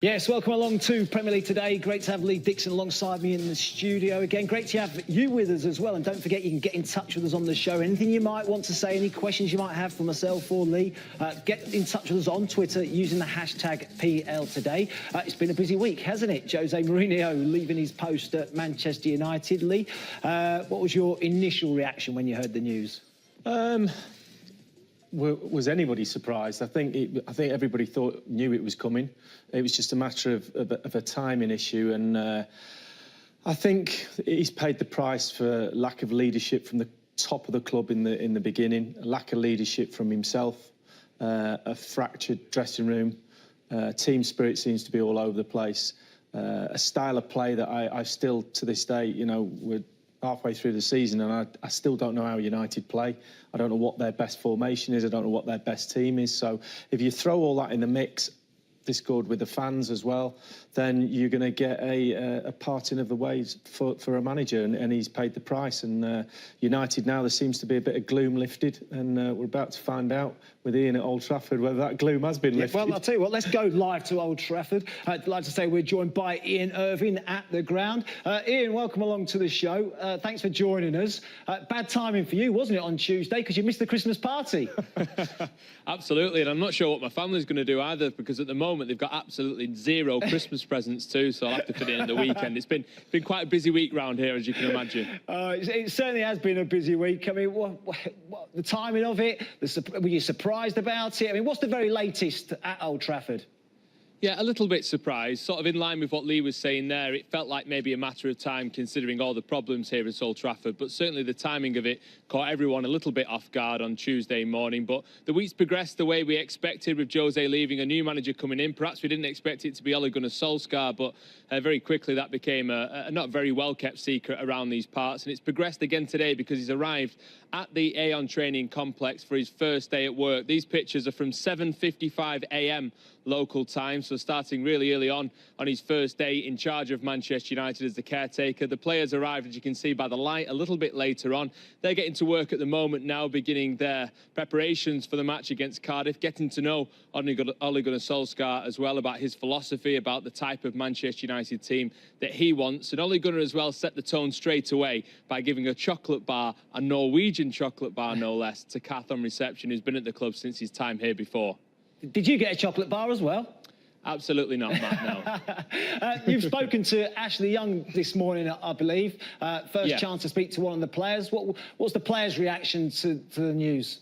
Yes, welcome along to Premier League Today. Great to have Lee Dixon alongside me in the studio again. Great to have you with us as well. And don't forget, you can get in touch with us on the show. Anything you might want to say, any questions you might have for myself or Lee, get in touch with us on Twitter using the hashtag #PLToday. It's been a busy week, hasn't it? Jose Mourinho leaving his post at Manchester United. Lee, what was your initial reaction when you heard the news? Was anybody surprised? I think everybody knew it was coming. It was just a matter of a timing issue, and I think he's paid the price for lack of leadership from the top of the club in the beginning, a lack of leadership from himself, a fractured dressing room, team spirit seems to be all over the place, a style of play that I still to this day, you know, we're halfway through the season and I still don't know how United play. I don't know what their best formation is. I don't know what their best team is. So if you throw all that in the mix, discord with the fans as well, then you're going to get a parting of the ways for a manager, and he's paid the price. And United now, there seems to be a bit of gloom lifted, and we're about to find out with Ian at Old Trafford whether that gloom has been lifted. Well, I'll tell you what, let's go live to Old Trafford. I'd like to say we're joined by Ian Irving at the ground. Ian, welcome along to the show. Thanks for joining us. Bad timing for you, wasn't it, on Tuesday, because you missed the Christmas party? Absolutely, and I'm not sure what my family's going to do either, because at the moment they've got absolutely zero Christmas presents too, so I'll have to fit it in the weekend. It's been quite a busy week round here, as you can imagine. It certainly has been a busy week. I mean, what the timing of it, were you surprised about it? I mean, what's the very latest at Old Trafford? Yeah, a little bit surprised, sort of in line with what Lee was saying there. It felt like maybe a matter of time considering all the problems here at Old Trafford, but certainly the timing of it caught everyone a little bit off guard on Tuesday morning. But the week's progressed the way we expected, with Jose leaving, a new manager coming in. Perhaps we didn't expect it to be Ole Gunnar Solskjaer, but very quickly that became a not very well-kept secret around these parts. And it's progressed again today because he's arrived at the Aon training complex for his first day at work. These pictures are from 7:55 a.m. local time, so starting really early on his first day in charge of Manchester United as the caretaker. The players arrived, as you can see by the light, a little bit later on. They're getting to work at the moment now, beginning their preparations for the match against Cardiff, getting to know Ole Gunnar Solskjaer as well, about his philosophy, about the type of Manchester United team that he wants. And Ole Gunnar as well set the tone straight away by giving a chocolate bar, a Norwegian chocolate bar no less, to Kath on reception, who's been at the club since his time here before. Did you get a chocolate bar as well? Absolutely not, Matt, no. You've spoken to Ashley Young this morning, I believe. First chance to speak to one of the players. What's the players' reaction to the news?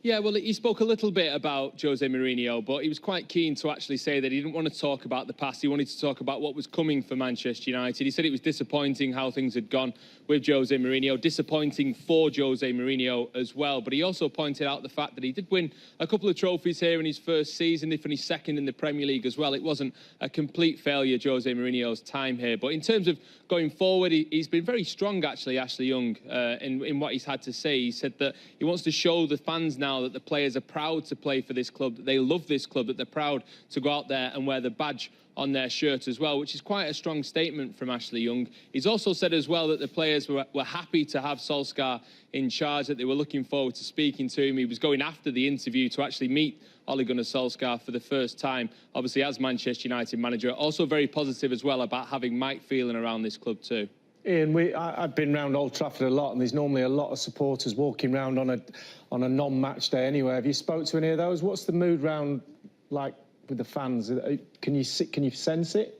Yeah, well, he spoke a little bit about Jose Mourinho, but he was quite keen to actually say that he didn't want to talk about the past. He wanted to talk about what was coming for Manchester United. He said it was disappointing how things had gone with Jose Mourinho, disappointing for Jose Mourinho as well. But he also pointed out the fact that he did win a couple of trophies here in his first season. He finished second in the Premier League as well. It wasn't a complete failure, Jose Mourinho's time here. But in terms of going forward, he's been very strong, actually, Ashley Young, in what he's had to say. He said that he wants to show the fans now that the players are proud to play for this club, that they love this club, that they're proud to go out there and wear the badge on their shirt as well, which is quite a strong statement from Ashley Young. He's also said as well that the players were happy to have Solskjaer in charge, that they were looking forward to speaking to him. He was going after the interview to actually meet Ole Gunnar Solskjaer for the first time, obviously as Manchester United manager. Also very positive as well about having Mike Phelan around this club too. Ian, I've been round Old Trafford a lot, and there's normally a lot of supporters walking round on a non-match day anyway. Have you spoke to any of those? What's the mood round like with the fans? Can you sense it?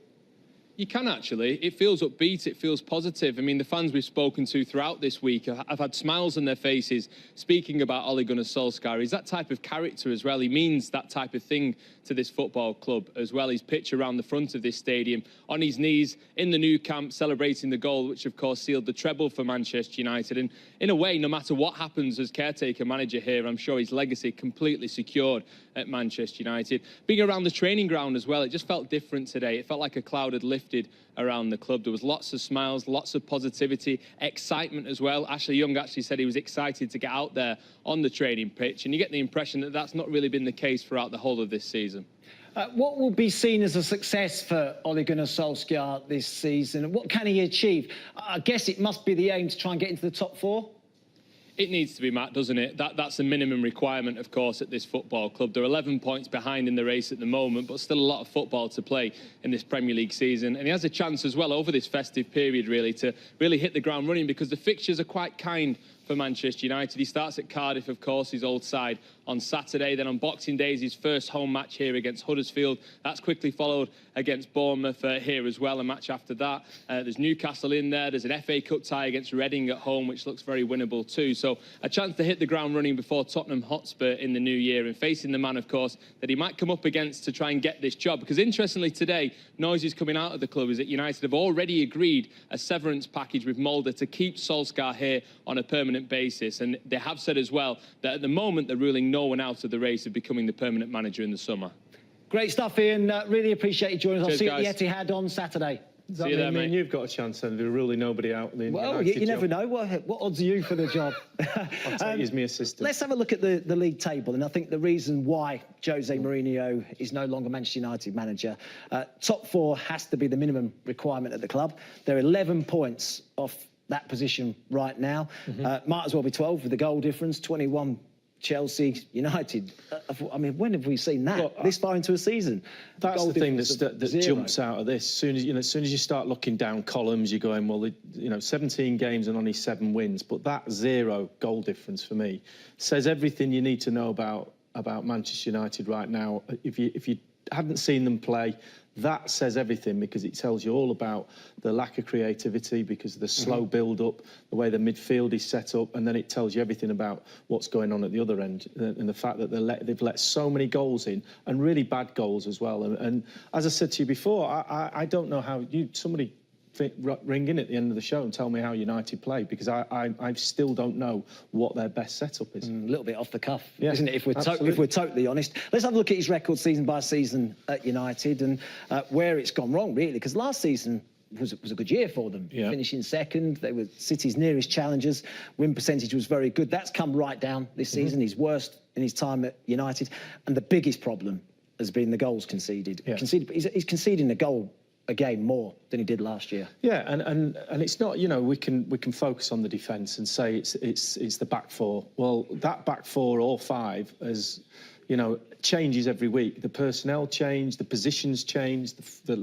You can actually. It feels upbeat, it feels positive. I mean, the fans we've spoken to throughout this week have had smiles on their faces speaking about Ole Gunnar Solskjaer. He's that type of character as well. He means that type of thing to this football club as well. His pitch around the front of this stadium, on his knees in the new camp, celebrating the goal, which of course sealed the treble for Manchester United. And in a way, no matter what happens as caretaker manager here, I'm sure his legacy completely secured at Manchester United. Being around the training ground as well, it just felt different today. It felt like a cloud had lifted around the club. There was lots of smiles, lots of positivity, excitement as well. Ashley Young actually said he was excited to get out there on the training pitch, and you get the impression that that's not really been the case throughout the whole of this season. What will be seen as a success for Ole Gunnar Solskjaer this season? What can he achieve? I guess it must be the aim to try and get into the top four. It needs to be, Matt, doesn't it? That's a minimum requirement, of course, at this football club. They're 11 points behind in the race at the moment, but still a lot of football to play in this Premier League season. And he has a chance as well over this festive period, really, to really hit the ground running, because the fixtures are quite kind for Manchester United. He starts at Cardiff, of course, his old side, on Saturday. Then on Boxing Day is his first home match here against Huddersfield. That's quickly followed against Bournemouth here as well, a match after that. There's Newcastle in there. There's an FA Cup tie against Reading at home, which looks very winnable too. So a chance to hit the ground running before Tottenham Hotspur in the new year, and facing the man, of course, that he might come up against to try and get this job. Because interestingly today, noises coming out of the club is that United have already agreed a severance package with Mulder to keep Solskjaer here on a permanent basis. And they have said as well that at the moment they're ruling no one out of the race of becoming the permanent manager in the summer. Great stuff, Ian. Really appreciate you joining us. I'll see you guys. at the Etihad on Saturday. Does that See you there, mean mate. you've got a chance and they're ruling nobody out? Well, you never know. What odds are you for the job? I'll take you as my assistant. Let's have a look at the league table. And I think the reason why Jose Mourinho is no longer Manchester United manager, top four has to be the minimum requirement at the club. They're 11 points off that position right now. Might as well be 12 with the goal difference, 21 Chelsea, United. I mean, when have we seen that? Well, this far into a season? That's the thing that zero. jumps out of this. As soon as you start looking down columns, you're going, well, 17 games and only 7 wins. But that 0 goal difference for me says everything you need to know about Manchester United right now. If you hadn't seen them play, that says everything, because it tells you all about the lack of creativity, because of the slow build-up, the way the midfield is set up, and then it tells you everything about what's going on at the other end, and the fact that they've let so many goals in, and really bad goals as well. And as I said to you before, I don't know how somebody ring in at the end of the show and tell me how United play, because I still don't know what their best setup is. A little bit off the cuff, Yeah, isn't it, if we're totally honest. Let's have a look at his record season by season at United and where it's gone wrong, really, because last season was a good year for them. Yeah. Finishing second, they were City's nearest challengers. Win percentage was very good. That's come right down this season. He's worst in his time at United. And the biggest problem has been the goals conceded. Yeah. He's conceding a goal a game more than he did last year. Yeah, and it's not, we can focus on the defence and say it's the back four. Well, that back 4 or 5 has, changes every week. The personnel change, the positions change, the fact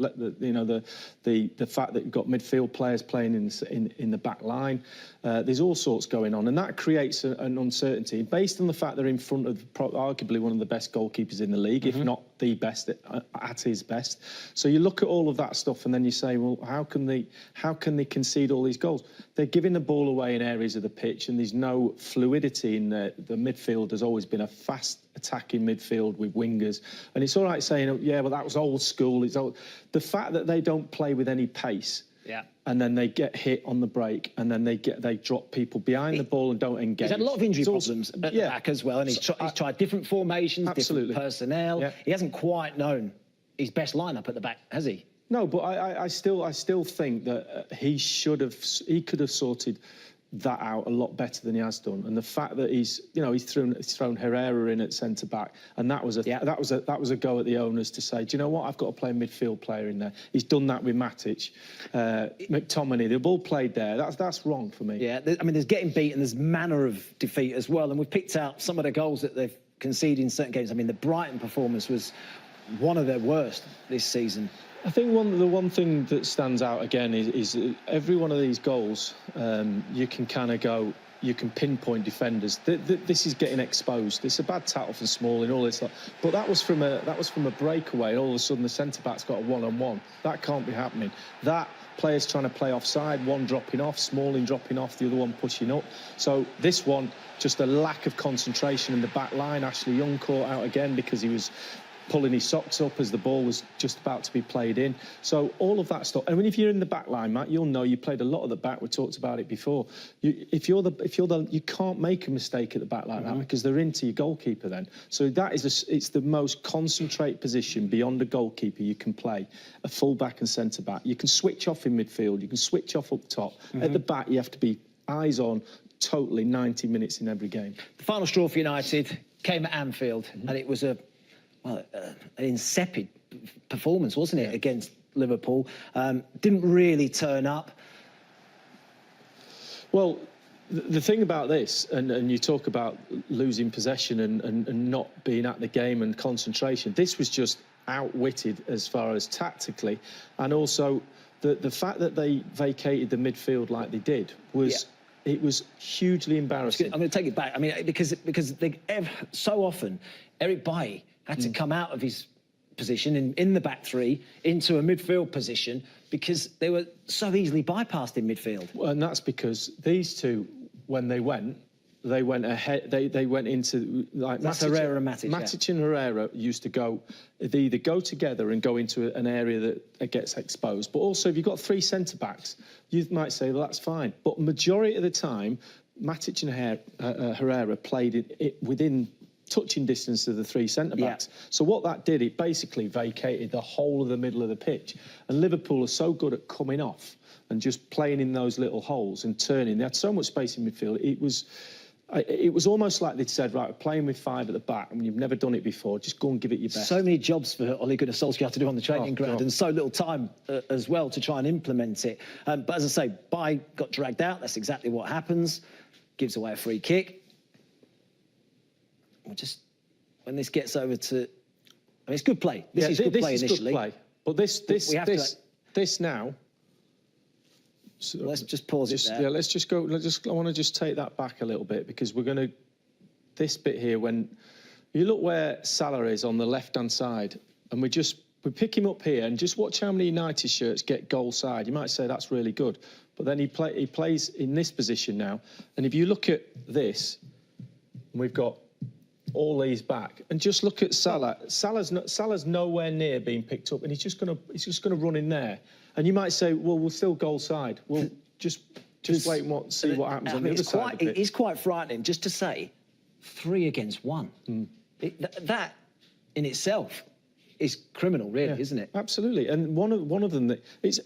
that you've got midfield players playing in the back line. There's all sorts going on, and that creates an uncertainty based on the fact they're in front of arguably one of the best goalkeepers in the league, if not the best at his best. So you look at all of that stuff, and then you say, well, how can they concede all these goals? They're giving the ball away in areas of the pitch, and there's no fluidity in the midfield. Has always been a fast attacking midfield with wingers, and it's all right saying, oh, yeah, well, that was old school. It's old. The fact that they don't play with any pace. Yeah. And then they get hit on the break, and then they drop people behind the ball and don't engage. He's had a lot of injury problems at the back as well, and he's tried different formations, absolutely. different personnel. Yeah. He hasn't quite known his best lineup at the back, has he? No, but I still think that he could have sorted that out a lot better than he has done. And the fact that he's thrown Herrera in at centre back, and that was a go at the owners to say, do you know what, I've got to play a midfield player in there. He's done that with Matic, McTominay. They've all played there. That's wrong for me. Yeah, I mean, there's getting beaten, there's manner of defeat as well, and we've picked out some of the goals that they've conceded in certain games. I mean, the Brighton performance was one of their worst this season. I think the one thing that stands out again is every one of these goals, you can kind of go, you can pinpoint defenders. This is getting exposed. It's a bad tackle from Smalling, all this, but that was from a breakaway, and all of a sudden the centre back's got a one-on-one. That can't be happening. That player's trying to play offside, one dropping off, Smalling dropping off, the other one pushing up. So this one, just a lack of concentration in the back line. Ashley Young caught out again because he was pulling his socks up as the ball was just about to be played in. So all of that stuff. And if you're in the back line, Matt, you'll know you played a lot at the back. We talked about it before. You can't make a mistake at the back like that, because they're into your goalkeeper then. So it's the most concentrate position beyond a goalkeeper you can play, a full-back and centre-back. You can switch off in midfield. You can switch off up top. At the back, you have to be eyes on totally 90 minutes in every game. The final straw for United came at Anfield, and it was an insipid performance, wasn't it, against Liverpool? Didn't really turn up. Well, The thing about this, and you talk about losing possession and not being at the game and concentration, this was just outwitted as far as tactically, and also the fact that they vacated the midfield like they did was it was hugely embarrassing. I'm going to take it back. I mean, because so often Eric Bailly had to come out of his position in the back three into a midfield position because they were so easily bypassed in midfield. Well, and that's because these two, when they went ahead. They went into like that's Herrera and Matic. Matic and Herrera used to go. They either go together and go into an area that gets exposed, but also if you've got three centre backs, you might say, well, that's fine. But majority of the time, Matic and Herrera played within touching distance of the three centre backs. Yeah. So what that did, it basically vacated the whole of the middle of the pitch. And Liverpool are so good at coming off and just playing in those little holes and turning. They had so much space in midfield. It was almost like they'd said, right, we're playing with five at the back, and you've never done it before. Just go and give it your best. So many jobs for Ole Gunnar Solskjaer to do on the training ground, and so little time as well to try and implement it. But as I say, Bailly got dragged out. That's exactly what happens. Gives away a free kick. Just when this gets over to, I mean, it's good play. This is good play initially. Good play. But this now. So let's just pause it there. Yeah, let's just go. I want to just take that back a little bit because we're going to. This bit here, when you look where Salah is on the left-hand side, and we pick him up here and just watch how many United shirts get goal side. You might say that's really good, but then he plays in this position now, and if you look at this, we've got all these back, and just look at Salah. Salah's nowhere near being picked up, and he's just gonna run in there. And you might say, well, we're still goal side. Well, just wait and see what happens on the other side of the pitch. It is quite frightening just to say 3 against 1. That in itself is criminal, really, isn't it? Absolutely. And one of them that it's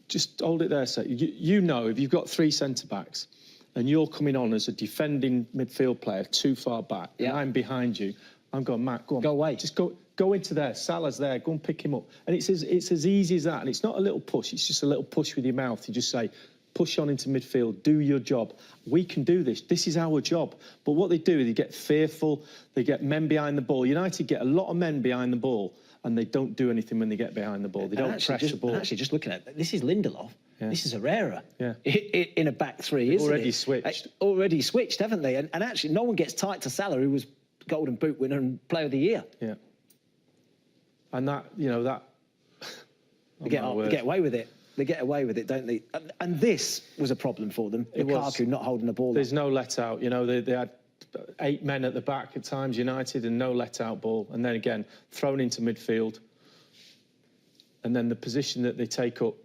just hold it there. So you know, if you've got 3 centre backs and you're coming on as a defending midfield player too far back, and I'm behind you, I'm going, Matt, go on, go away, just go into there. Salah's there. Go and pick him up. And it's as easy as that. And it's not a little push. It's just a little push with your mouth. You just say, push on into midfield. Do your job. We can do this. This is our job. But what they do is they get fearful. They get men behind the ball. United get a lot of men behind the ball, and they don't do anything when they get behind the ball. They don't press the ball. Actually, just looking at it, this is Lindelof. Yeah. This is Herrera. Yeah. In a back three, isn't already it? Switched. Already switched, haven't they? And actually, no one gets tight to Salah, who was Golden Boot winner and Player of the Year. Yeah. And that, you know, that... They get away with it. They get away with it, don't they? And this was a problem for them. Lukaku not holding the ball. There's no let-out. You know, they had 8 men at the back at times, United, and no let-out ball. And then again, thrown into midfield. And then the position that they take up.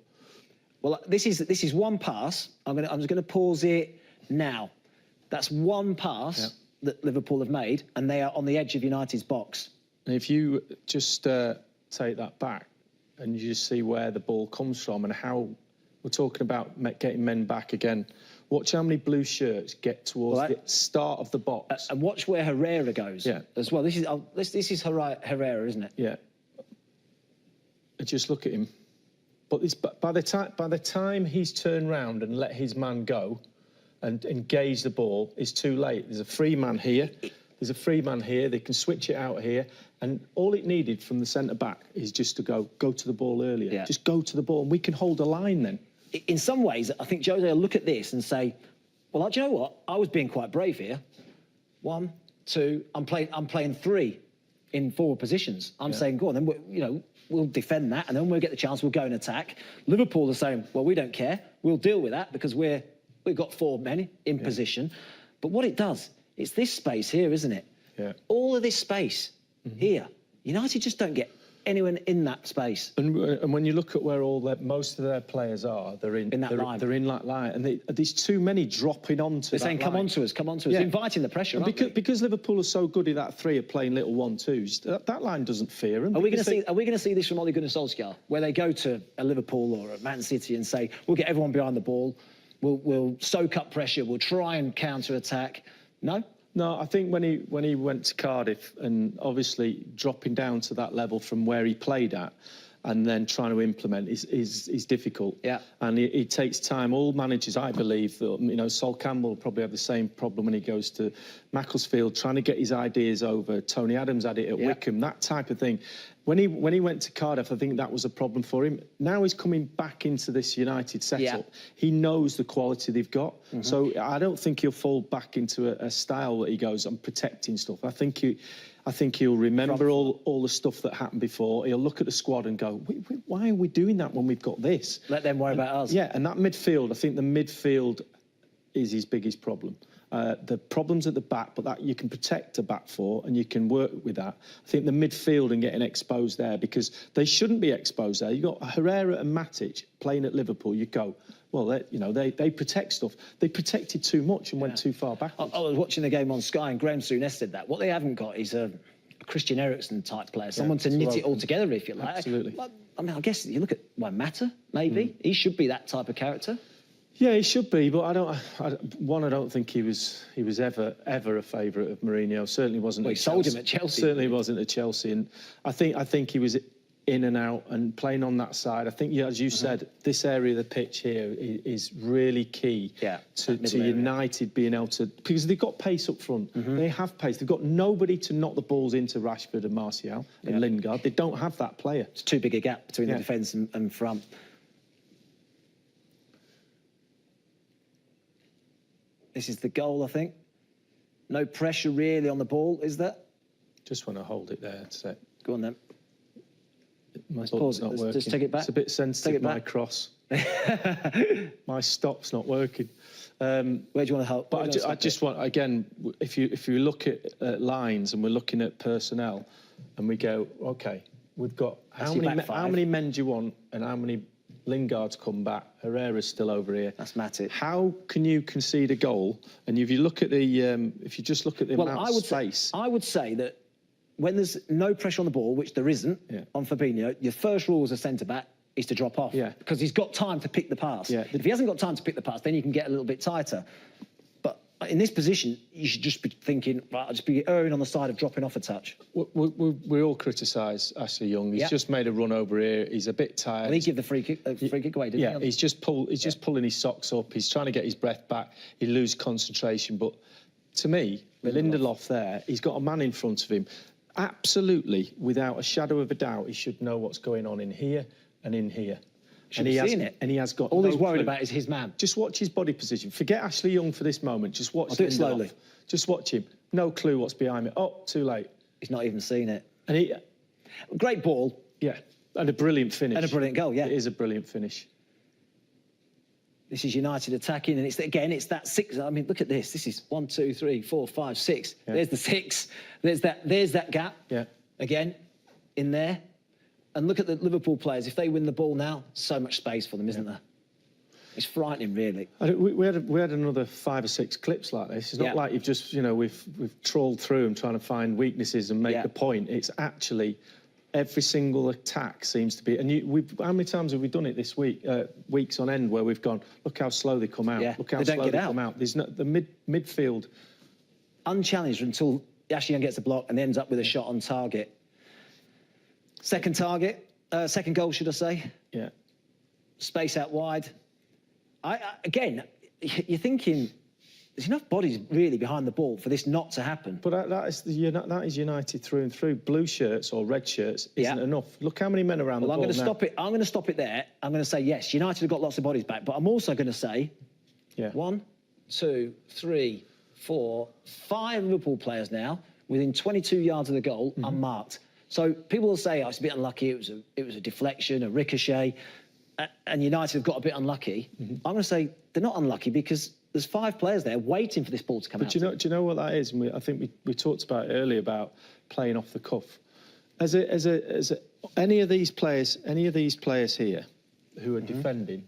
Well, this is one pass. I'm just going to pause it now. That's one pass that Liverpool have made, and they are on the edge of United's box. And if you just take that back and you just see where the ball comes from and how we're talking about getting men back again, watch how many blue shirts get towards the start of the box. And watch where Herrera goes as well. This is Herrera, isn't it? Yeah. And just look at him. But by the time he's turned round and let his man go and engage the ball, it's too late. There's a free man here. There's a free man here. They can switch it out here. And all it needed from the centre-back is just to go to the ball earlier. Yeah. Just go to the ball, and we can hold a line then. In some ways, I think Jose will look at this and say, well, do you know what? I was being quite brave here. 1, 2, I'm playing 3 in forward positions. I'm saying, go on, then, we'll defend that, and then when we get the chance, we'll go and attack. Liverpool are saying, well, we don't care. We'll deal with that because we've got 4 men in position. But what it does, it's this space here, isn't it? Yeah. All of this space here. United just don't get anyone in that space. And when you look at where most of their players are, they're in that line. They're in that line, and there's too many dropping onto. They're saying, "Come on to us, come on to us," inviting the pressure. Because Liverpool are so good at that 3 of playing little 1-2s, that line doesn't fear them. Are we going to see this from Ole Gunnar Solskjaer, where they go to a Liverpool or a Man City and say, "We'll get everyone behind the ball, we'll soak up pressure, we'll try and counter attack"? No. No, I think when he went to Cardiff and obviously dropping down to that level from where he played at, and then trying to implement is difficult. Yeah. And it takes time. All managers, I believe, Sol Campbell will probably have the same problem when he goes to Macclesfield, trying to get his ideas over. Tony Adams had it at Wycombe, that type of thing. When he went to Cardiff, I think that was a problem for him. Now he's coming back into this United setup. He knows the quality they've got. So I don't think he'll fall back into a style that he goes, I'm protecting stuff. I think he'll remember all the stuff that happened before. He'll look at the squad and go, why are we doing that when we've got this? Let them worry about us. Yeah, and that midfield, I think the midfield is his biggest problem. The problems at the back, but that you can protect the back four and you can work with that. I think the midfield and getting exposed there, because they shouldn't be exposed there. You've got Herrera and Matic playing at Liverpool. You go, well, they protect stuff. They protected too much and went too far backwards. I was watching the game on Sky and Graham Souness said that. What they haven't got is a Christian Eriksen type player, someone to knit it all together, if you like. Absolutely. Well, I mean, I guess you look at Mata, maybe. He should be that type of character. Yeah, he should be, but I don't think he was ever a favourite of Mourinho. Certainly wasn't. Well, he sold him at Chelsea. Certainly wasn't at Chelsea, and I think he was in and out and playing on that side. I think, as you said, this area of the pitch here is really key to United being able to, because they've got pace up front. They have pace. They've got nobody to knock the balls into Rashford and Martial and Lingard. They don't have that player. It's too big a gap between the defence and front. This is the goal, I think. No pressure really on the ball, is there? Just want to hold it there. So. Go on then. My button's not working. Just take it back. It's a bit sensitive, my cross. My stop's not working. Where do you want to help? But I just want, again, if you look at lines and we're looking at personnel and we go, OK, we've got how many men do you want and how many Lingard's come back, Herrera's still over here. That's Matic. How can you concede a goal? And if you look at the, if you just look at the amount of space, I would say that when there's no pressure on the ball, which there isn't on Fabinho, your first rule as a centre back is to drop off. Yeah. Because he's got time to pick the pass. Yeah. If he hasn't got time to pick the pass, then you can get a little bit tighter. But in this position, you should just be thinking, right, I'll just be erring on the side of dropping off a touch. We all criticise Ashley Young. He's just made a run over here. He's a bit tired. Well, he gave the free kick away, didn't he? Yeah, he's just pulling his socks up. He's trying to get his breath back. He loses concentration. But to me, Lindelof there, he's got a man in front of him. Absolutely, without a shadow of a doubt, he should know what's going on in here and in here. And he has got all no he's worried clue. about is his man. Just watch his body position. Forget Ashley Young for this moment. Just watch. I'll do it slowly. Just watch him. No clue what's behind me. Oh, too late. He's not even seen it. And great ball. Yeah, and a brilliant finish. And a brilliant goal. Yeah, it is a brilliant finish. This is United attacking, and it's that six. I mean, look at this. This is 1, 2, 3, 4, 5, 6. Yeah. There's the 6. There's that gap. Yeah. Again, in there. And look at the Liverpool players. If they win the ball now, so much space for them, isn't there? It's frightening, really. We had another 5 or 6 clips like this. It's not like you've just, we've trawled through them trying to find weaknesses and make the point. It's actually every single attack seems to be. And how many times have we done it this week? Weeks on end where we've gone, look how slow they come out. Yeah. Look how slow they come out. There's the midfield unchallenged until Ashley Young gets a block and ends up with a shot on target. Second goal, should I say? Yeah. Space out wide. Again, you're thinking there's enough bodies really behind the ball for this not to happen. But that is United through and through. Blue shirts or red shirts isn't enough. Look how many men around the ball now. I'm going to stop it there. I'm going to say, yes, United have got lots of bodies back, but I'm also going to say 1, 2, 3, 4, 5 Liverpool players now within 22 yards of the goal, unmarked. So people will say, oh, it's a bit unlucky, it was a deflection, a ricochet, and United have got a bit unlucky. I'm going to say they're not unlucky because there's 5 players there waiting for this ball to come out. Do you know what that is? And I think we talked about it earlier about playing off the cuff. Any of these players here who are defending,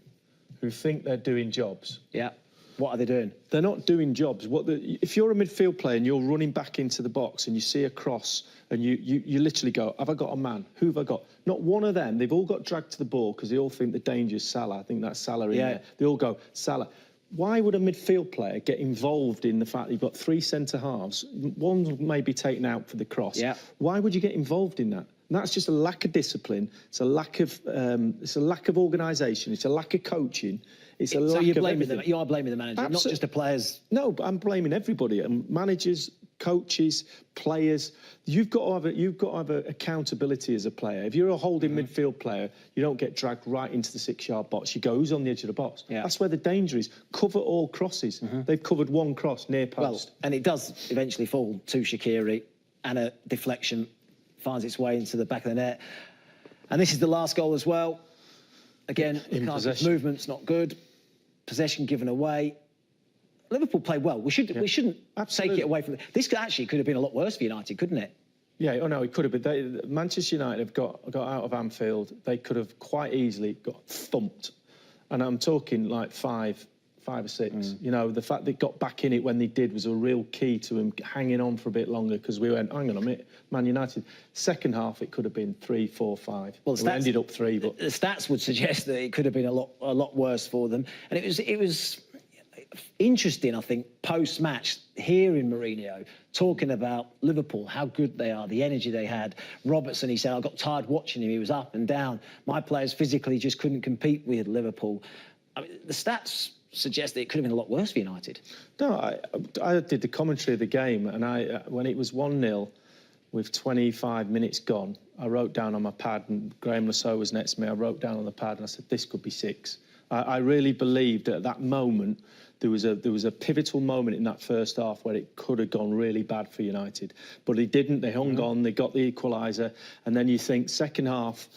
who think they're doing jobs. Yeah. What are they doing? They're not doing jobs. If you're a midfield player and you're running back into the box and you see a cross and you literally go, have I got a man? Who have I got? Not one of them. They've all got dragged to the ball because they all think the danger's Salah. I think that's Salah in there. They all go, Salah. Why would a midfield player get involved in the fact that you've got 3 centre halves? One may be taken out for the cross. Yeah. Why would you get involved in that? And that's just a lack of discipline. It's a lack of organisation. It's a lack of coaching. It's a lack of everything. You are blaming the manager, not just the players. No, but I'm blaming everybody. And managers, coaches, players. You've got to have accountability as a player. If you're a holding midfield player, you don't get dragged right into the 6-yard box. You go, who's on the edge of the box? Yeah. That's where the danger is. Cover all crosses. They've covered one cross near post. Well, and it does eventually fall to Shaqiri, and a deflection finds its way into the back of the net. And this is the last goal as well. Again, Lukaku's movement's not good. Possession given away. Liverpool played well. We shouldn't take it away from them. This actually could have been a lot worse for United, couldn't it? Yeah, oh no, it could have been. Manchester United have got out of Anfield. They could have quite easily got thumped. And I'm talking like five or six. You know, the fact they got back in it when they did was a real key to him hanging on for a bit longer, because we went, hang on a minute, Man United. Second half, it could have been 3, 4, 5. Well, we ended up 3, but the stats would suggest that it could have been a lot worse for them. And it was interesting, I think, post-match, hearing Mourinho talking about Liverpool, how good they are, the energy they had. Robertson, he said, I got tired watching him. He was up and down. My players physically just couldn't compete with Liverpool. I mean, the stats suggest that it could have been a lot worse for United. No, I did the commentary of the game, and when it was 1-0 with 25 minutes gone, I wrote down on my pad, and Graham Lasso was next to me, I wrote down on the pad and I said, this could be 6. I really believed at that moment there was a pivotal moment in that first half where it could have gone really bad for United. But it didn't. They hung on, they got the equaliser, and then you think second half,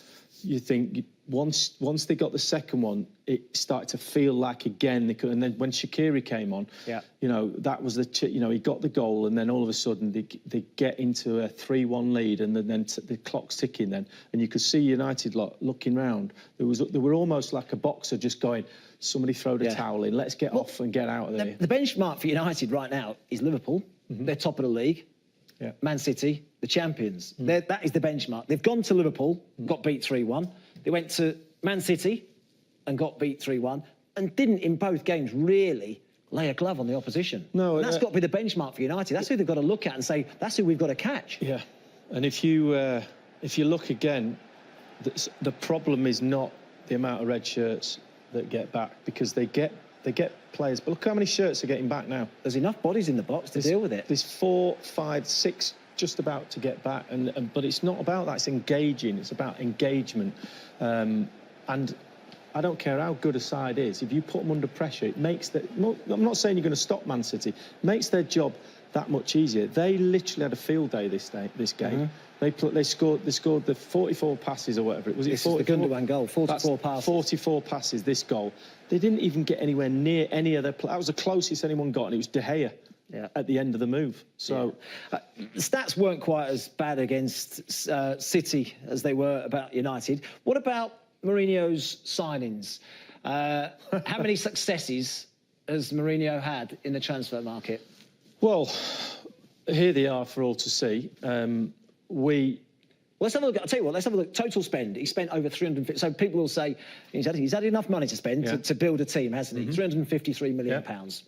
you think once they got the second one, it started to feel like again they could. And then when Shaqiri came on, you know, that was he got the goal, and then all of a sudden they get into a 3-1 lead, and then the clock's ticking then, and you could see United looking round. They were almost like a boxer just going, somebody throw the towel in, let's get off and get out of there. The benchmark for United right now is Liverpool. They're top of the league. Yeah. Man City, the champions. That is the benchmark. They've gone to Liverpool, got beat 3-1. They went to Man City and got beat 3-1, and didn't in both games really lay a glove on the opposition. No, and that's got to be the benchmark for United. That's who they've got to look at and say, that's who we've got to catch. Yeah, and if you look again, the problem is not the amount of red shirts that get back, because they get players. But look how many shirts are getting back now. There's enough bodies in the box to deal with it. There's 4, 5, 6 just about to get back, but it's not about that. It's engaging. It's about engagement, and I don't care how good a side is. If you put them under pressure, it makes I'm not saying you're going to stop Man City. It makes their job that much easier. They literally had a field day this game. They scored the 44 passes or whatever it was. This is the Gundogan goal. 44 passes. 44 passes. This goal. They didn't even get anywhere near any other. That was the closest anyone got, and it was De Gea. Yeah. At the end of the move. So the stats weren't quite as bad against City as they were about United. What about Mourinho's signings? How many successes has Mourinho had in the transfer market? Well, here they are for all to see. Let's have a look. I'll tell you what, let's have a look. Total spend. He spent over 350. So people will say he's had enough money to spend to build a team, hasn't he? 353 million pounds.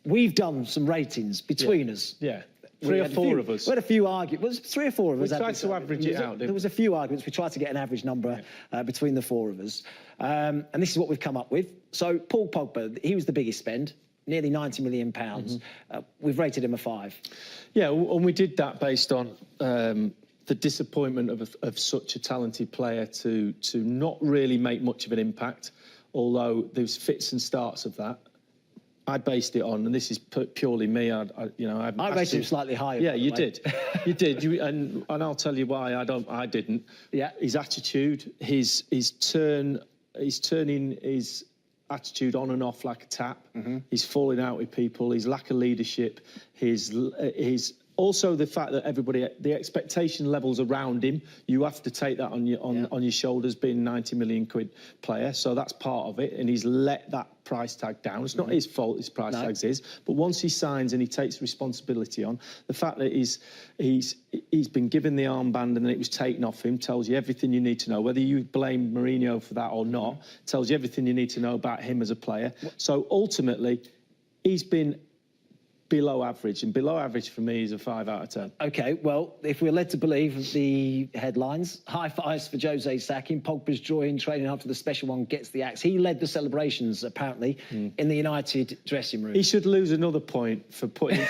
We've done some ratings between us. Yeah. 3 or 4 of us. We had a few arguments. 3 or 4 of us. We tried to average it out. There was a few arguments. We tried to get an average number between the 4 of us. And this is what we've come up with. So Paul Pogba, he was the biggest spend, nearly £90 million. We've rated him a 5. Yeah, and we did that based on the disappointment of such a talented player to not really make much of an impact, although there's fits and starts of that. I based it on, and this is purely me. I rated him slightly higher. Yeah, you did, you did, and I'll tell you why I didn't. Yeah, his attitude, his turning his attitude on and off like a tap. He's falling out with people. His lack of leadership. His also the fact that the expectation levels around him, you have to take that on your shoulders, being a 90 million quid player. So that's part of it, and he's let that price tag down. It's not his fault his price tags is, but once he signs and he takes responsibility on, the fact that he's been given the armband and then it was taken off him tells you everything you need to know. Whether you blame Mourinho for that or not, tells you everything you need to know about him as a player. So ultimately, he's been below average, and below average for me is a 5 out of 10. OK, well, if we're led to believe the headlines, high fives for Jose's sacking, Pogba's joy in training after the special one gets the axe. He led the celebrations, apparently, in the United dressing room. He should lose another point for putting,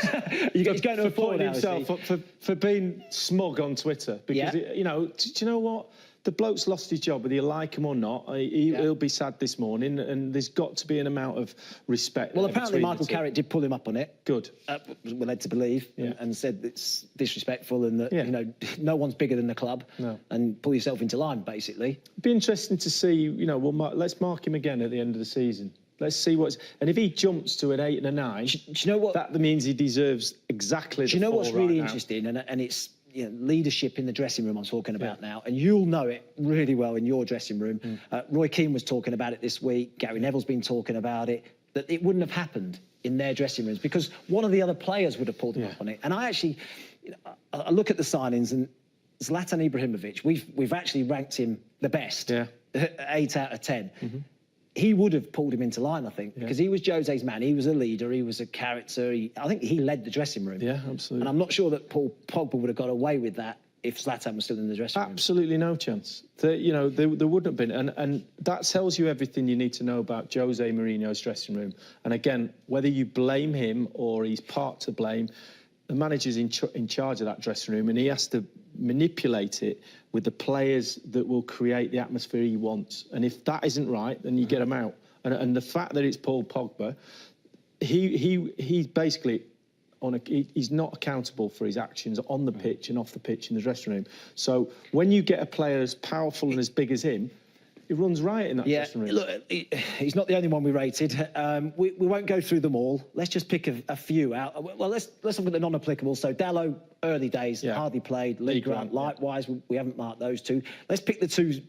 He's going to for putting himself up for being smug on Twitter. Because, you know, do you know what? The bloke's lost his job, whether you like him or not. He'll be sad this morning, and there's got to be an amount of respect. Well, apparently Michael Carrick did pull him up on it. Good. We're led to believe, and said it's disrespectful and that, you know, no one's bigger than the club. No. And pull yourself into line, basically. It'd be interesting to see, you know, let's mark him again at the end of the season. Let's see what's... And if he jumps to an 8 and a 9, do you know what? That means he deserves exactly the 4 Do you know what's really now. interesting? And it's... You know, leadership in the dressing room I'm talking about now, and you'll know it really well in your dressing room. Roy Keane was talking about it this week. Gary Neville's been talking about it, that it wouldn't have happened in their dressing rooms because one of the other players would have pulled them up on it. And I actually, you know, I look at the signings, and Zlatan Ibrahimovic, we've actually ranked him the best, 8 out of 10. He would have pulled him into line, I think, because he was Jose's man. He was a leader. He was a character. I think he led the dressing room. Yeah, absolutely. And I'm not sure that Paul Pogba would have got away with that if Zlatan was still in the dressing room. Absolutely no chance. You know, there wouldn't have been. And that tells you everything you need to know about Jose Mourinho's dressing room. And again, whether you blame him or he's part to blame, the manager's in charge of that dressing room, and he has to manipulate it with the players that will create the atmosphere he wants. And if that isn't right, then you get him out. And the fact that it's Paul Pogba, he's basically he's not accountable for his actions on the pitch and off the pitch in the dressing room. So when you get a player as powerful and as big as him, he runs riot in that dressing room. Look, he's not the only one we rated. We won't go through them all. Let's just pick a few out. Well, let's look at the non-applicable. So Dalot, early days, hardly played. Lee Grant, likewise, we haven't marked those two. Let's pick the 2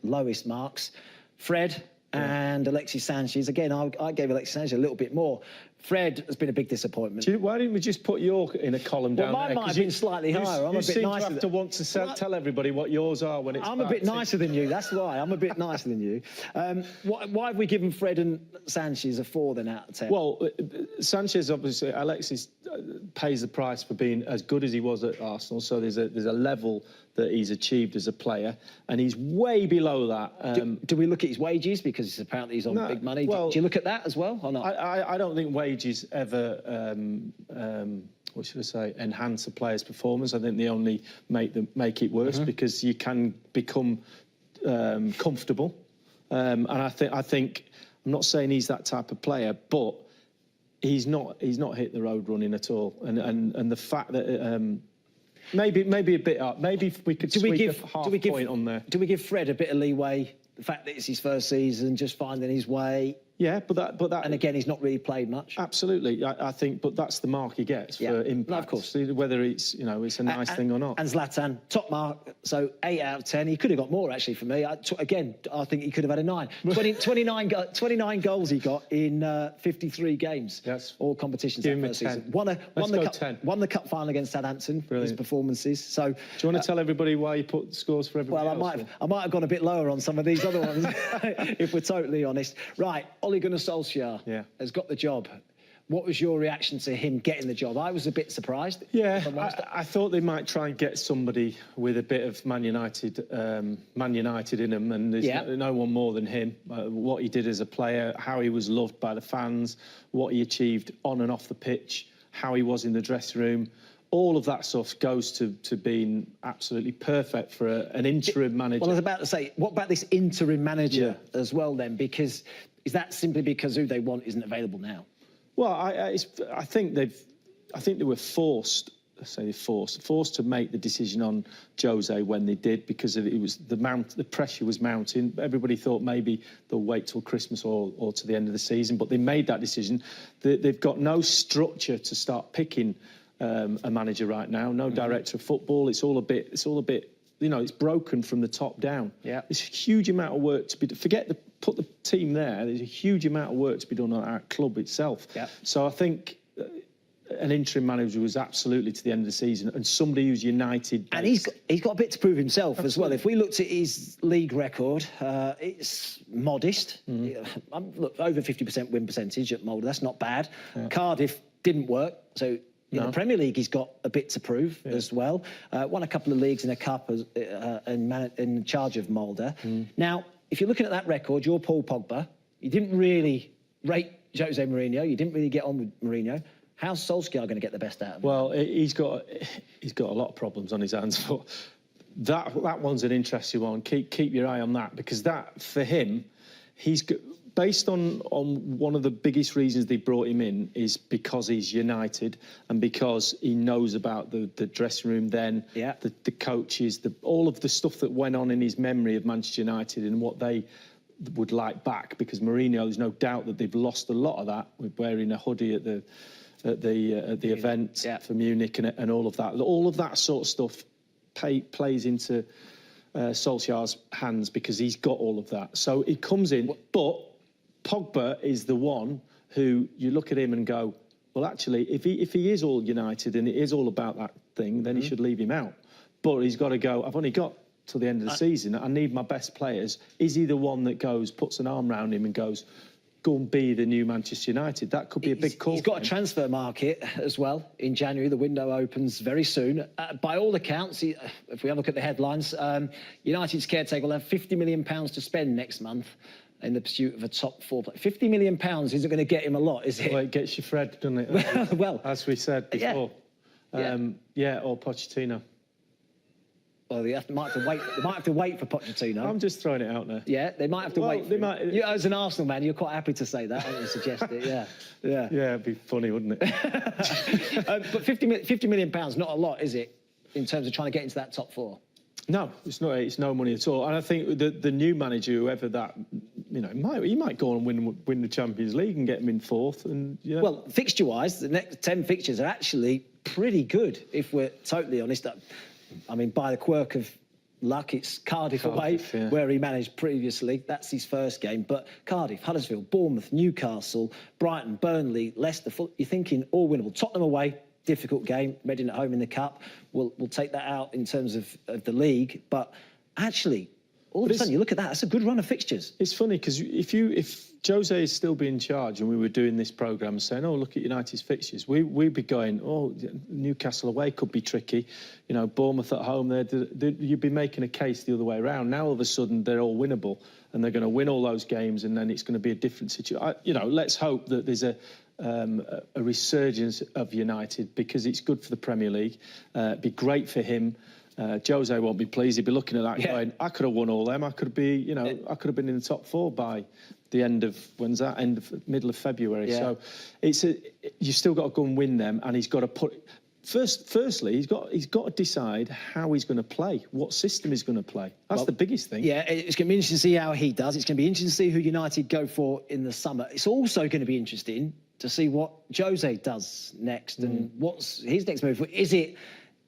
lowest marks. Fred and Alexis Sanchez. Again, I gave Alexis Sanchez a little bit more. Fred has been a big disappointment. Why didn't we just put York in a column down there? Mine might have been slightly higher. I'm a bit nicer. You have to want to tell everybody what yours are when it's I'm a bit nicer than you, that's why. I'm a bit nicer than you. Why have we given Fred and Sanchez a 4 then out of 10? Well, Sanchez, obviously, Alexis pays the price for being as good as he was at Arsenal, so there's a level that he's achieved as a player, and he's way below that. Do we look at his wages, because apparently he's on big money? Well, do you look at that as well, or not? I don't think wages ever, what should I say, enhance a player's performance. I think they only make it worse, because you can become comfortable. And I think I'm not saying he's that type of player, but he's not hit the road running at all. And the fact that maybe a bit up. Maybe we could squeak a half point on there. Do we give Fred a bit of leeway? The fact that it's his first season, just finding his way. Yeah, but that, and again, he's not really played much. Absolutely, I think, but that's the mark he gets for impact. No, of course, whether it's it's a nice thing or not. And Zlatan, top mark, so 8 out of 10. He could have got more actually for me. I think he could have had a 9. 29 goals he got in 53 games. Yes, all competitions that first season. Won the cup final against Southampton. Brilliant. His performances. So, do you want to tell everybody why you put scores for everybody? Well, I might have gone a bit lower on some of these other ones, if we're totally honest. Right. Ole Gunnar Solskjaer has got the job. What was your reaction to him getting the job? I was a bit surprised. Yeah, I thought they might try and get somebody with a bit of Man United in him, and there's no one more than him. What he did as a player, how he was loved by the fans, what he achieved on and off the pitch, how he was in the dressing room. All of that stuff goes to being absolutely perfect for an interim manager. Well, I was about to say, what about this interim manager as well then? Because is that simply because who they want isn't available now? Well, I think they were forced. Forced to make the decision on Jose when they did, because it was the pressure was mounting. Everybody thought maybe they'll wait till Christmas or to the end of the season, but they made that decision. They've got no structure to start picking a manager right now. No director of football. It's all a bit. It's broken from the top down. Yeah, there's a huge amount of work to be. Put the team there. There's a huge amount of work to be done on our club itself. Yeah. So I think an interim manager was absolutely to the end of the season, and somebody who's united. And he's got a bit to prove himself as well. If we looked at his league record, it's modest. Look, over 50% win percentage at Molde. That's not bad. Yeah. Cardiff didn't work. So in the Premier League, he's got a bit to prove as well. Won a couple of leagues in a cup in charge of Mulder. Now, if you're looking at that record, you're Paul Pogba. You didn't really rate Jose Mourinho. You didn't really get on with Mourinho. How's Solskjaer going to get the best out of him? Well, he's got a lot of problems on his hands, but that one's an interesting one. Keep your eye on that, because that, for him, based on one of the biggest reasons they brought him in is because he's United and because he knows about the dressing room then, the coaches, all of the stuff that went on in his memory of Manchester United and what they would like back, because Mourinho, there's no doubt that they've lost a lot of that with wearing a hoodie at the event for Munich and all of that. All of that sort of stuff plays into Solskjaer's hands because he's got all of that. So he comes in, but Pogba is the one who you look at him and go, well, actually, if he is all United and it is all about that thing, then he should leave him out. But he's got to go, I've only got till the end of the season. I need my best players. Is he the one that goes, puts an arm around him and goes, go and be the new Manchester United? That could be a big call. He's got a transfer market as well in January. The window opens very soon. By all accounts, if we have a look at the headlines, United's caretaker will have £50 million to spend next month in the pursuit of a top four player. £50 million isn't going to get him a lot, is it? Well, it gets you Fred, doesn't it? Well, as we said before. Or Pochettino. Well, they might have to wait for Pochettino. I'm just throwing it out there. Yeah, they might have to wait. You, as an Arsenal man, you're quite happy to say that, aren't you? Suggest it, yeah. Yeah, it'd be funny, wouldn't it? But £50 million, not a lot, is it, in terms of trying to get into that top four? No, it's not. It's no money at all. And I think the new manager, whoever that, he might go on and win the Champions League and get him in fourth. And well, fixture-wise, the next 10 fixtures are actually pretty good, if we're totally honest. I mean, by the quirk of luck, it's Cardiff away, where he managed previously. That's his first game. But Cardiff, Huddersfield, Bournemouth, Newcastle, Brighton, Burnley, Leicester. You're thinking all winnable. Tottenham away, difficult game. Reading at home in the Cup. We'll take that out in terms of the league. But actually, all of a sudden, you look at that, that's a good run of fixtures. It's funny, because if Jose is still being in charge and we were doing this programme saying, oh, look at United's fixtures, we'd be going, oh, Newcastle away could be tricky. Bournemouth at home, you'd be making a case the other way around. Now, all of a sudden, they're all winnable and they're going to win all those games, and then it's going to be a different situation. Let's hope that there's a resurgence of United, because it's good for the Premier League. It'd be great for him. Jose won't be pleased. He'd be looking at that going, I could have won all them. I could have I could have been in the top four by the end of, middle of February. Yeah. So you've still got to go and win them, and he's got to put Firstly, he's got to decide how he's going to play, what system he's going to play. That's the biggest thing. Yeah, it's going to be interesting to see how he does. It's going to be interesting to see who United go for in the summer. It's also going to be interesting to see what Jose does next and what's his next move. Are we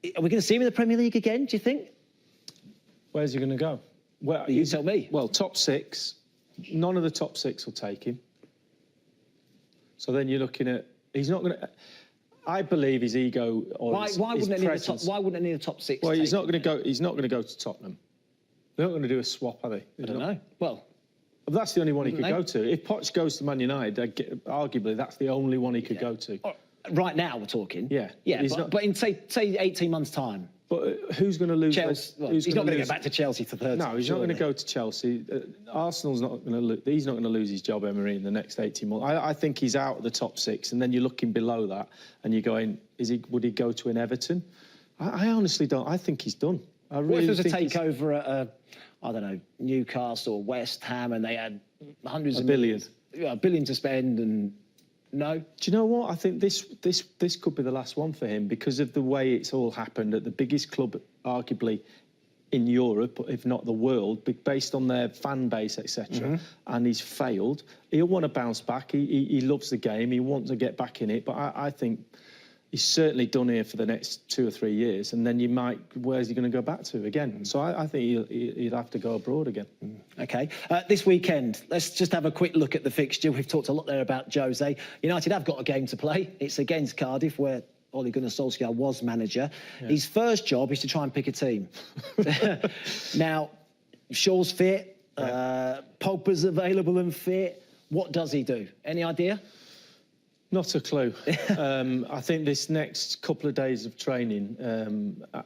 going to see him in the Premier League again, do you think? Where's he going to go? Well, you tell me. Well, top six. None of the top six will take him. So then you're looking at... He's not going to... I believe his ego or his presence... Why wouldn't any of the top six? Well, he's not going to go. He's not going to go to Tottenham. They're not going to do a swap, are they? I don't know. Well, that's the only one he could go to. If Poch goes to Man United, arguably that's the only one he could go to. Right now, we're talking. Yeah, yeah. But in say 18 months' time. But who's going to lose? Chelsea. Well, he's not going to go back to Chelsea for third. No, he's not going to go to Chelsea. Arsenal's not going to. He's not going to lose his job, Emery, in the next 18 months. I think he's out of the top six, and then you're looking below that, and you're going, would he go to an Everton? I honestly don't. I think he's done. What if there's a takeover at I don't know, Newcastle or West Ham, and they had hundreds of millions, a billion to spend, and no? Do you know what? I think this could be the last one for him because of the way it's all happened at the biggest club, arguably, in Europe, if not the world, based on their fan base, etc. And he's failed. He'll want to bounce back. He loves the game. He wants to get back in it. But I think he's certainly done here for the next 2 or 3 years. And then where's he going to go back to again? So I think he'll have to go abroad again. OK. This weekend, let's just have a quick look at the fixture. We've talked a lot there about Jose. United have got a game to play. It's against Cardiff, where Ole Gunnar Solskjaer was manager. Yeah. His first job is to try and pick a team. Now, Shaw's fit, Pogba's available and fit. What does he do? Any idea? Not a clue. I think this next couple of days of training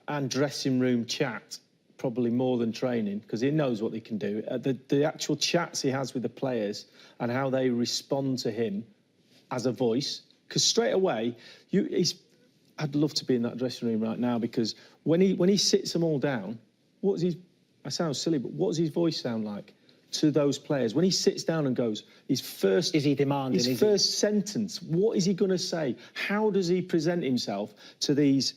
and dressing room chat, probably more than training, because he knows what he can do. The actual chats he has with the players and how they respond to him as a voice, because straight away, I'd love to be in that dressing room right now, because when he sits them all down, I sound silly, but what does his voice sound like to those players? When he sits down and goes, his first... Is he demanding? His first sentence, what is he going to say? How does he present himself to this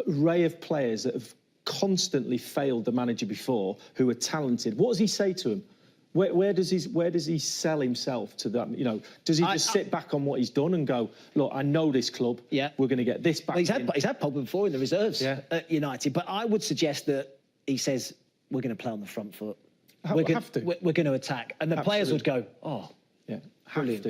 array of players that have constantly failed the manager before, who are talented? What does he say to them? Where does he sell himself to them? You know, does he just sit back on what he's done and go, look, I know this club. Yeah, we're going to get this back. Well, he's had problems before in the reserves at United, but I would suggest that he says we're going to play on the front foot. We're going to attack, and the players would go, oh, yeah, brilliant.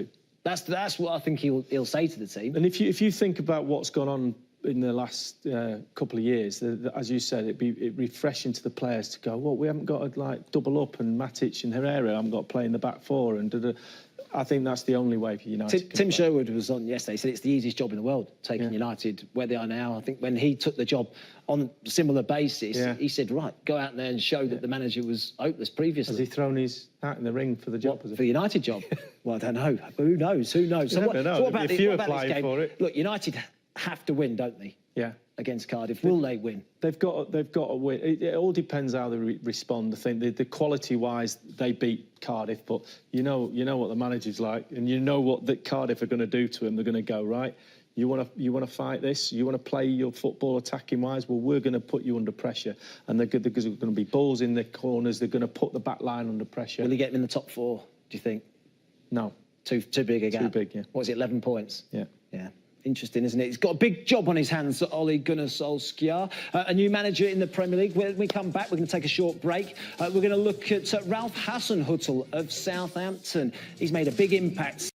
Have to. That's what I think he'll say to the team. And if you think about what's gone on in the last couple of years, as you said, it'd refreshing to the players to go, well, we haven't got to like double up, and Matic and Herrera haven't got to play in the back four, and I think that's the only way for United. Tim Sherwood was on yesterday. He said it's the easiest job in the world, taking United where they are now. I think when he took the job on a similar basis, he said, right, go out there and show that the manager was hopeless previously. Has he thrown his hat in the ring for the job? For the United job? Well, I don't know. Who knows? Who knows? So what about this game? For it. Look, United have to win, don't they? Yeah. Against Cardiff. Will they win? They've got to win. It all depends how they respond. I think the quality-wise, they beat Cardiff, but you know what the manager's like, and you know what the Cardiff are going to do to him. They're going to go, right, you want to fight this? You want to play your football attacking-wise? Well, we're going to put you under pressure, and there's going to be balls in the corners. They're going to put the back line under pressure. Will he get them in the top four, do you think? No. Too big a gap? Too big, yeah. What was it, 11 points? Yeah. Yeah. Interesting, isn't it? He's got a big job on his hands, Ole Gunnar Solskjaer, a new manager in the Premier League. When we come back, we're going to take a short break. We're going to look at Ralph Hasenhüttl of Southampton. He's made a big impact.